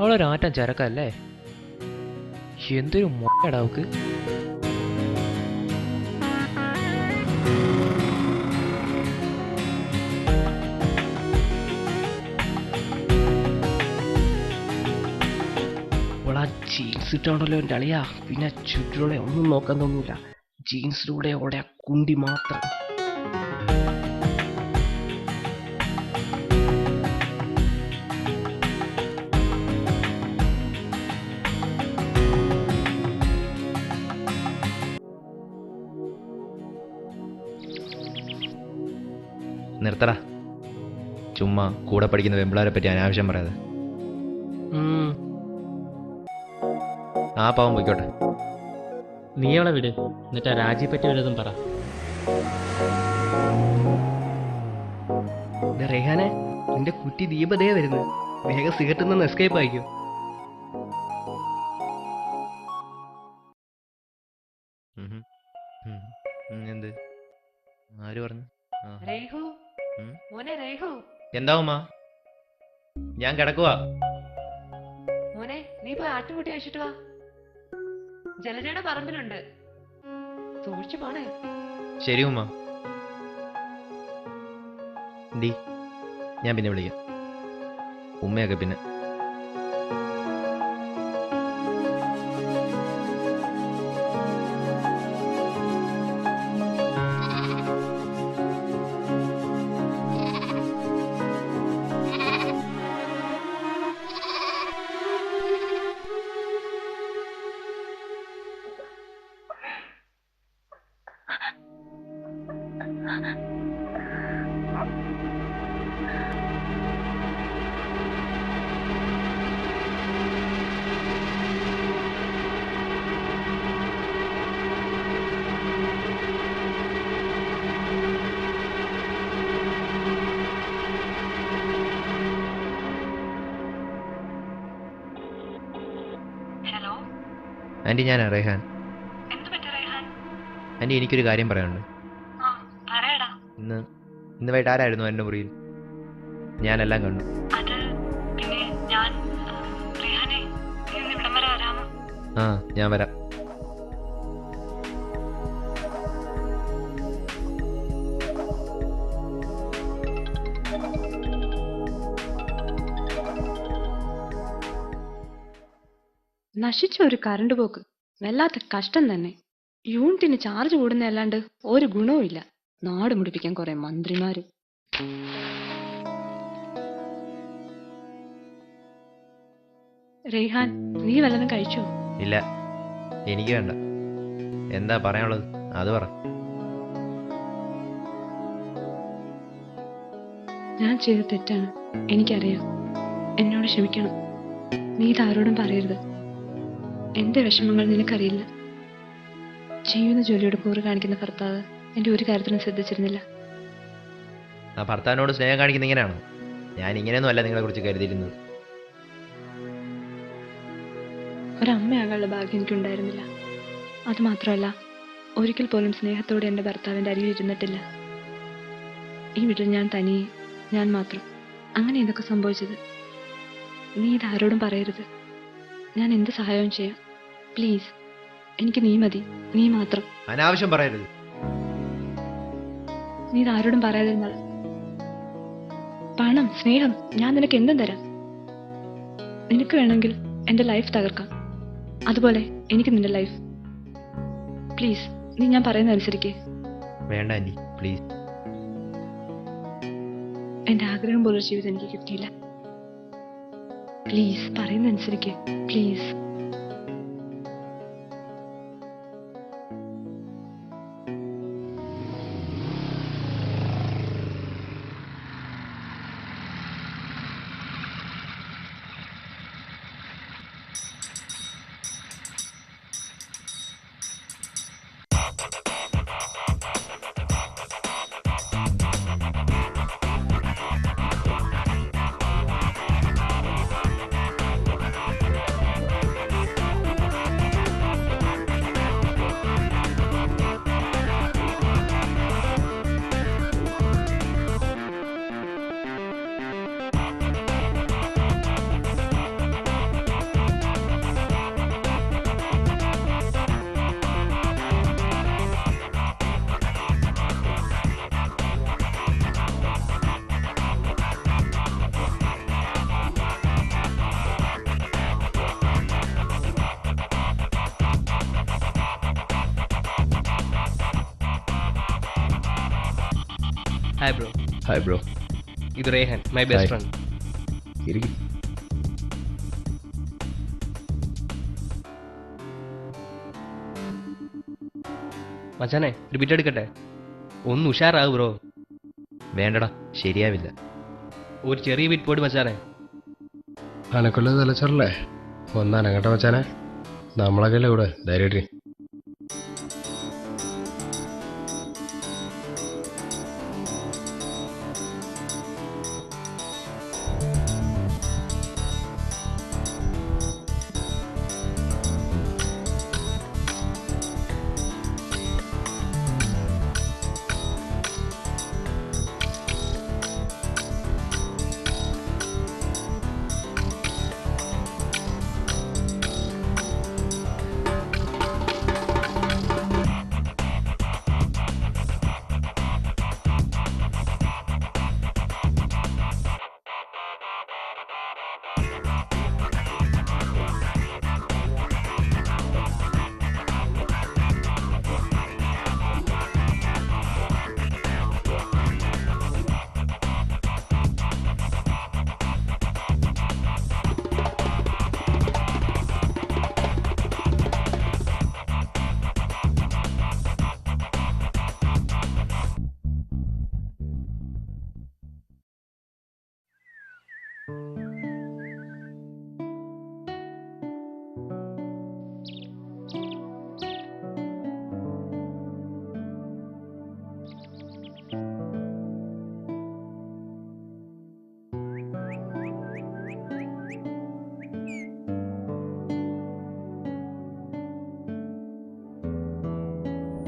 അവളൊരാറ്റം ചരക്കല്ലേ? എന്തൊരു മോടാ അവക്ക്. അവളാ ജീൻസ് ഇട്ടാണല്ലോ എൻ്റെ അളിയാ. പിന്നെ ചുറ്റിലൂടെ ഒന്നും നോക്കാൻ തോന്നൂല. ജീൻസിലൂടെ അവളുടെ ആ കുണ്ടി മാത്രം. നിർത്തടാ, ചുമ്മാ കൂടെ പഠിക്കുന്ന വെമ്പിളാരെ പറ്റി അനാവശ്യം പറയാതെ. ആ പാവം പോയിക്കോട്ടെ. നീ അവളെ വിട്, എന്നിട്ട് രാജിയെ പറ്റി വല്ലതും പറ. റേഹാനെ, നിന്റെ കുറ്റി ദീപതേ വരുന്നു. വേഗം സിഗരറ്റിൽ നിന്ന് എസ്കേപ്പ് ആയിക്കോ. എന്ത്? ആര് പറഞ്ഞു? എന്താ ഉമ്മ? ഞാൻ കിടക്കുവാ. മോനെ, നീ പോയി ആട്ടുംകുട്ടി അയച്ചിട്ട് വാ. ജലജയുടെ പറമ്പിലുണ്ട്, സൂക്ഷിച്ചു പോണേ. ശരി ഉമ്മ. ഡി, ഞാൻ പിന്നെ വിളിക്കാം. ഉമ്മയൊക്കെ പിന്നെ. ഹലോ ആൻറ്റി, ഞാൻ റേഹാൻ. എന്ത് പറ്റി റേഹാൻ? ആൻറ്റി, എനിക്കൊരു കാര്യം പറയാനുണ്ട്. പറയടാ. ഇന്ന് വൈകിട്ട് ആരായിരുന്നു എൻ്റെ മുറിയിൽ? ഞാനെല്ലാം കണ്ടു. അത് പിന്നെ ഞാൻ റേഹാനെ, നീ ഒന്ന് ഇവിടം വരെ വരാമോ? ആ, ഞാൻ വരാം. നശിച്ച ഒരു കറണ്ട് പോക്ക്, വല്ലാത്ത കഷ്ടം തന്നെ. യൂണിറ്റിന് ചാർജ് കൂടുന്നതല്ലാണ്ട് ഒരു ഗുണവും ഇല്ല. നാട് മുടിപ്പിക്കാൻ കുറെ മന്ത്രിമാര്. റേഹാൻ, നീ വല്ലതും കഴിച്ചോ? ഇല്ല, എനിക്ക് വേണ്ട. എന്താ പറയാനുള്ളത് അത് പറ. ഞാൻ ചെയ്ത തെറ്റാണ്, എനിക്കറിയാം. എന്നോട് ക്ഷമിക്കണം. നീ ഇതാരോടും പറയരുത്. എന്റെ വിഷമങ്ങൾ നിനക്കറിയില്ല. ചെയ്യുന്ന ജോലിയോട് കൂറ് കാണിക്കുന്ന ഭർത്താവ് എന്റെ ഒരു കാര്യത്തിലും ശ്രദ്ധിച്ചിരുന്നില്ല. ആ ഭർത്താവിനോട് സ്നേഹം കാണിക്കുന്ന ഇങ്ങനെയാണോ? ഞാൻ ഇങ്ങനെയൊന്നും അല്ല നിങ്ങളെ കുറിച്ച് കരുതിയിരുന്നത്. ഒരമ്മയാകാനുള്ള ഭാഗ്യം എനിക്കുണ്ടായിരുന്നില്ല. അത് മാത്രമല്ല, ഒരിക്കൽ പോലും സ്നേഹത്തോടെ എൻ്റെ ഭർത്താവിൻ്റെ അരികിൽ ഇരുന്നിട്ടില്ല. ഈ വീട്ടിൽ ഞാൻ തനിയെ, ഞാൻ മാത്രം. അങ്ങനെ ഇതൊക്കെ സംഭവിച്ചത്. നീ ഇതാരോടും പറയരുത്. ഞാൻ എന്ത് സഹായവും ചെയ്യാം. പ്ലീസ്, എനിക്ക് നീ മതി, നീ മാത്രം. അനാവശ്യം പറയരുത്. നീ ഇതാരോടും പറയാതിരുന്നാൽ. പണം, സ്നേഹം ഞാൻ നിനക്ക് എന്തും തരാം. നിനക്ക് വേണമെങ്കിൽ എൻ്റെ ലൈഫ് തകർക്കാം. അതുപോലെ എനിക്ക് നിന്റെ ലൈഫ്. പ്ലീസ്, നീ ഞാൻ പറയുന്നത് അനുസരിക്കേ. വേണ്ട ആൻറ്റി, പ്ലീസ്. എൻ്റെ ആഗ്രഹം പോലൊരു ജീവിതം എനിക്ക് കിട്ടിയില്ല. പ്ലീസ്, പറയുന്നത് അനുസരിക്കേ. Please. Hi bro, hi bro. ഇത് Rehan, my best Hi. Friend. ഇരിക്കും. മച്ചാനെ ഒരു ബിറ്റ് എടുക്കട്ടെ? ഒന്ന് ഉഷാറാവ് ബ്രോ. വേണ്ടടാ, ശരിയാവില്ല. ഒരു ചെറിയ ബിറ്റ് പോയിട്ട് മച്ചാനെ. അനക്കുള്ളത് തലച്ചോറല്ലേ, ഒന്ന് അനങ്ങട്ടെ മച്ചാനെ. നമ്മളൊക്കെ അല്ലേ ഇവിടെ, ധൈര്യമായിട്ട്.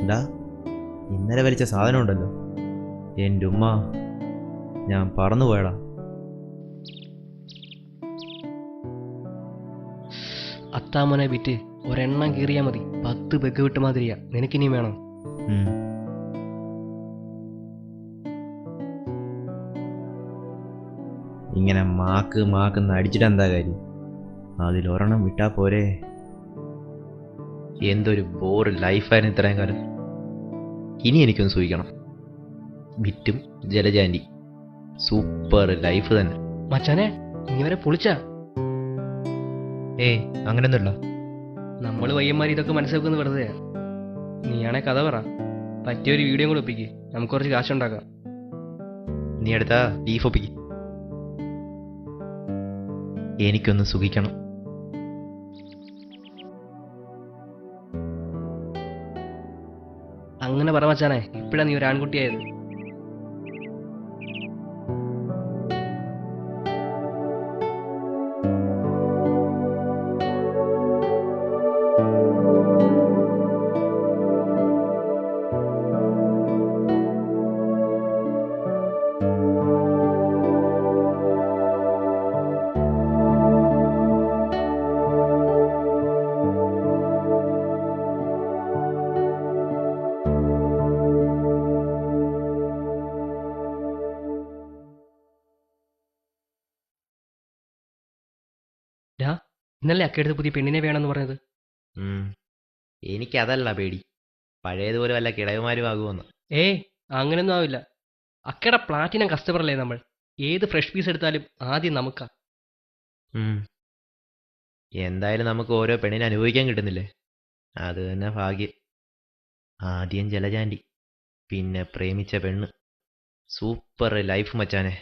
എന്താ ഇന്നലെ വലിച്ച സാധനം ഉണ്ടല്ലോ, എൻ്റെ ഉമ്മ, ഞാൻ പറന്നു പോയടാ. അത്താമോനെ ബിറ്റ് ഒരെണ്ണം കീറിയാൽ മതി, 10 ബഗ് വിട്ട് മാതിരിയാ. നിനക്കിനിയും വേണം? ഉം. ഇങ്ങനെ മാക്ക് അടിച്ചിട്ട് എന്താ കാര്യം? അതിലൊരെണ്ണം വിട്ടാ പോരെ. എന്തൊരു ബോറ് ലൈഫായിരുന്നു ഇത്രയും കാലം. ഇനി എനിക്കൊന്ന് സൂഹിക്കണം. ബിറ്റും ജലജാൻറ്റി, സൂപ്പർ ലൈഫ് തന്നെ. മച്ചാനെ നീ വരെ പൊളിച്ചാ. ഏയ് അങ്ങനെയൊന്നുമില്ല. നമ്മൾ പയ്യന്മാർ ഇതൊക്കെ മനസ്സിലാക്കുന്ന വെറുതെ. നീയാണെ കഥ പറ, പറ്റിയൊരു വീഡിയോ കൂടെ ഒപ്പിക്ക്, നമുക്ക് കുറച്ച് കാശുണ്ടാക്കാം. നീ എടുത്താ ബീഫ് ഒപ്പിക്ക്. എനിക്കൊന്ന് സുഖിക്കണം. അങ്ങനെ പറ മച്ചാനെ, ഇപ്പഴാ നീ ഒരു ആൺകുട്ടിയായത്. ഇന്നലെ അക്കടുത്ത് പുതിയ പെണ്ണിനെ വേണമെന്ന് പറഞ്ഞത്. എനിക്കതല്ല പേടി, പഴയതുപോലെ വല്ല കിടകുമാരും ആകുമെന്ന്. ഏയ് അങ്ങനെയൊന്നും ആവില്ല. അക്കയുടെ പ്ലാറ്റിനം കസ്റ്റമർ അല്ലേ നമ്മൾ. ഏത് ഫ്രഷ് പീസ് എടുത്താലും ആദ്യം നമുക്കാ. എന്തായാലും നമുക്ക് ഓരോ പെണ്ണിനെ അനുഭവിക്കാൻ കിട്ടുന്നില്ലേ, അത് തന്നെ ഭാഗ്യം. ആദ്യം ജലജാൻറ്റി, പിന്നെ പ്രേമിച്ച പെണ്ണ്. സൂപ്പർ ലൈഫ് മച്ചാനെ.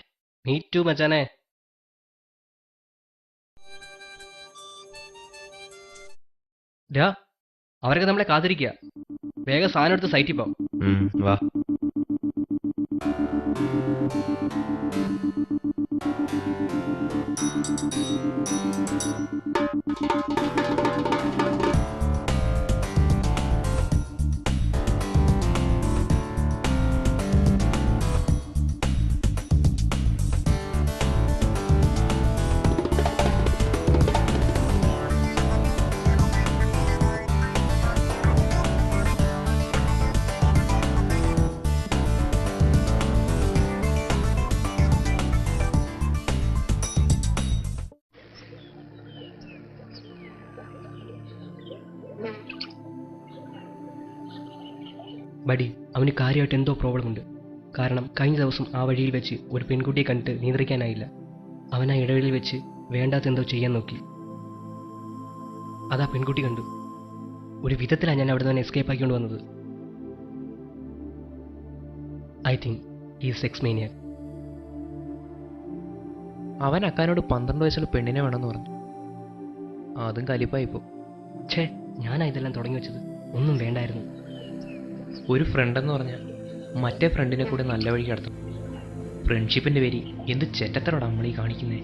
മീ ടു മച്ചാനെ. ഡാ അവരൊക്കെ നമ്മളെ കാത്തിരിക്കുക. വേഗം സാധനം എടുത്ത് സൈറ്റിൽ പോവാം. വാ. ബഡി, അവന് കാര്യമായിട്ട് എന്തോ പ്രോബ്ലം ഉണ്ട്. കാരണം കഴിഞ്ഞ ദിവസം ആ വഴിയിൽ വെച്ച് ഒരു പെൺകുട്ടിയെ കണ്ടിട്ട് നിയന്ത്രിക്കാനായില്ല. അവൻ ആ ഇടവേളയിൽ വെച്ച് വേണ്ടാത്തെന്തോ ചെയ്യാൻ നോക്കി. അതാ പെൺകുട്ടി കണ്ടു. ഒരു വിധത്തിലാണ് ഞാൻ അവിടെ നിന്ന് എസ്കേപ്പ് ആക്കിക്കൊണ്ട് വന്നത്. ഐ തിങ്ക് ഈ സെക്സ് മേനിയ. അവൻ അക്കാനോട് 12 വയസ്സുള്ള പെണ്ണിനെ വേണമെന്ന് പറഞ്ഞു. അതും കലിപ്പായിപ്പോ. ഛേ, ഞാനാ ഇതെല്ലാം തുടങ്ങി വെച്ചത്. ഒന്നും വേണ്ടായിരുന്നു. ഒരു ഫ്രണ്ടെന്ന് പറഞ്ഞാൽ മറ്റേ ഫ്രണ്ടിനെ കൂടെ നല്ല വഴിക്ക് നടത്തും. ഫ്രണ്ട്ഷിപ്പിൻ്റെ പേര് എന്ത് ചെറ്റത്തരോടാ നമ്മളീ കാണിക്കുന്നേ.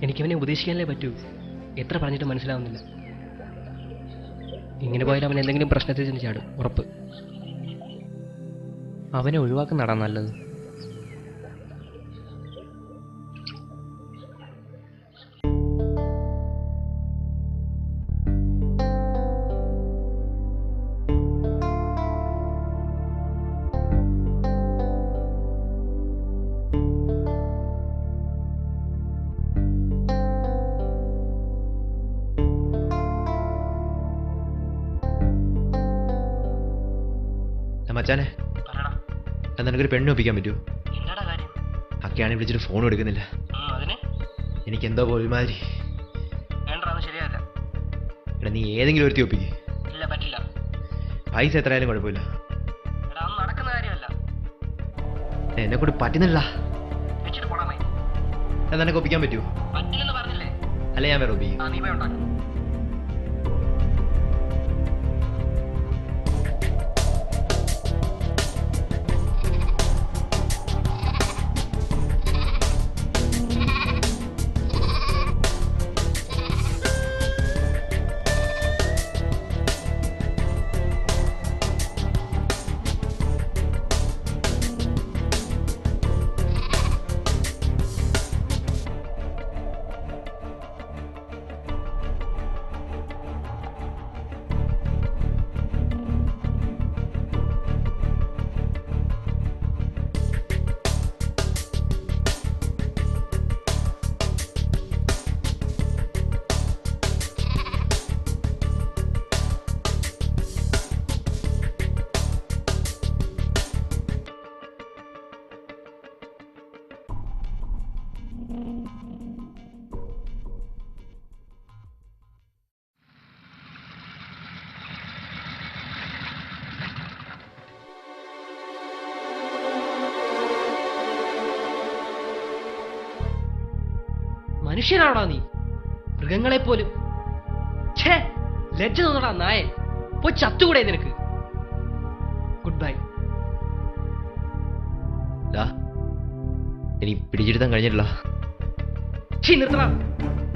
എനിക്കവനെ ഉപദേശിക്കാനല്ലേ പറ്റൂ. എത്ര പറഞ്ഞിട്ട് മനസ്സിലാവുന്നില്ല. ഇങ്ങനെ പോയാൽ അവൻ എന്തെങ്കിലും പ്രശ്നത്തിൽ ചെന്ന് ചാടും, ഉറപ്പ്. അവനെ ഒഴിവാക്കുന്നതാടാ നല്ലത്. മച്ചാനെ, നിനക്കൊരു പെണ്ണ് ഒപ്പിക്കാൻ പറ്റുമോ? എന്താടാ കാര്യം? അക്കയാണെങ്കിൽ വിളിച്ചിട്ട് ഫോൺ എടുക്കുന്നില്ല. അതിന് എനിക്കെന്തോ പോലെ ഒരുമാതിരി. വേണ്ടത് ശരിയല്ല. എടാ നീ ഏതെങ്കിലും ഒരുത്തി ഒപ്പിക്ക്. ഇല്ല, പറ്റില്ല. പൈസ എത്രയായാലും കുഴപ്പമില്ല. എടാ, അതൊന്നും നടക്കുന്ന കാര്യമല്ല. എന്നെ കൊണ്ട് പറ്റുന്നില്ല. വെച്ചിട്ട് പോടാമേ. നിനക്ക് ഒപ്പിക്കാൻ പറ്റുമോ? പറ്റില്ലെന്ന് പറഞ്ഞില്ലേ? അല്ല ഞാൻ വേറെ ഒപ്പിക്കും. നീ പോയി ഉണ്ടാക്കും. മനുഷ്യനാണോടാ നീ? മൃഗങ്ങളെപ്പോലും. ഛേ, ലജ്ജ തോന്നടാ നായ. പോയി ചത്തുകൂടെ നിനക്ക്? Good bye. എനിക്ക് പിടിച്ചെടുത്താൻ കഴിഞ്ഞിട്ടില്ല. നിർത്തണം.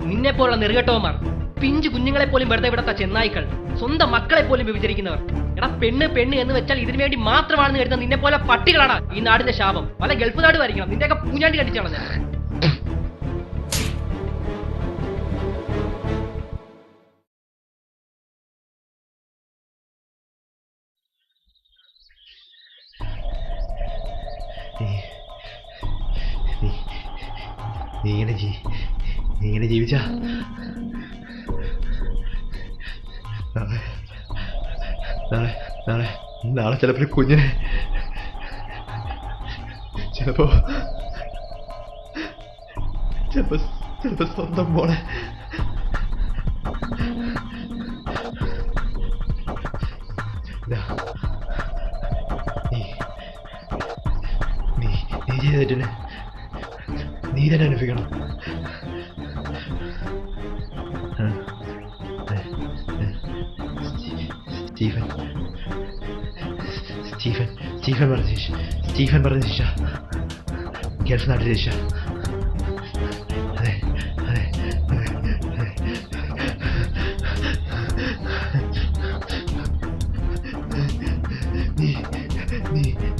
നിന്നെ പോലുള്ള നെറുകെട്ടവന്മാർ, പിഞ്ചു കുഞ്ഞുങ്ങളെ പോലും വെറുതെ വിടത്ത ചെന്നായിക്കൾ, സ്വന്തം മക്കളെ പോലും വിഭജിക്കുന്നവർ. എടാ, പെണ്ണ് പെണ്ണ് എന്ന് വെച്ചാൽ ഇതിനു വേണ്ടി മാത്രമാണെന്ന് കരുതുന്ന നിന്നെ പോലെ പട്ടികളാണ് ഈ നാടിന്റെ ശാപം. പല ഗൾഫ് നാട് വരയ്ക്കണം. നിന്റെയൊക്കെ പൂഞ്ഞാണ്ടി കണ്ടിച്ചാണ് ഞാൻ. നീ ഇങ്ങനെ ജീവിച്ചാ നാളെ ചിലപ്പോൾ കുഞ്ഞിനെ, ചിലപ്പോ സ്വന്തം മോളെ നീ ചെയ്തിട്ടില്ല. നീ തന്നെ അനുഭവിക്കണം. സ്റ്റീഫൻ പറഞ്ഞ ശിക്ഷ ഗൾഫ് നാട്ടിലെ ശിക്ഷ. അതെ അതെ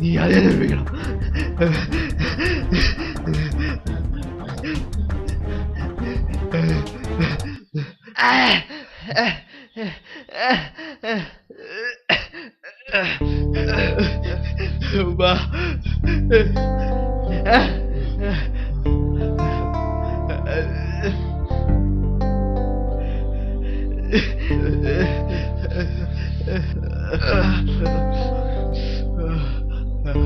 നീ അതേ അനുഭവിക്കണം. ഹലോ.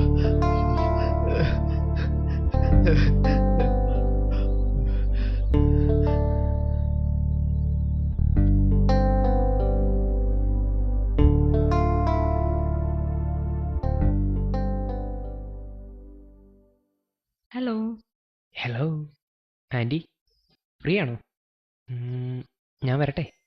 ഹലോ ആൻറ്റി, ഫ്രീ ആണോ? ഞാൻ വരട്ടെ?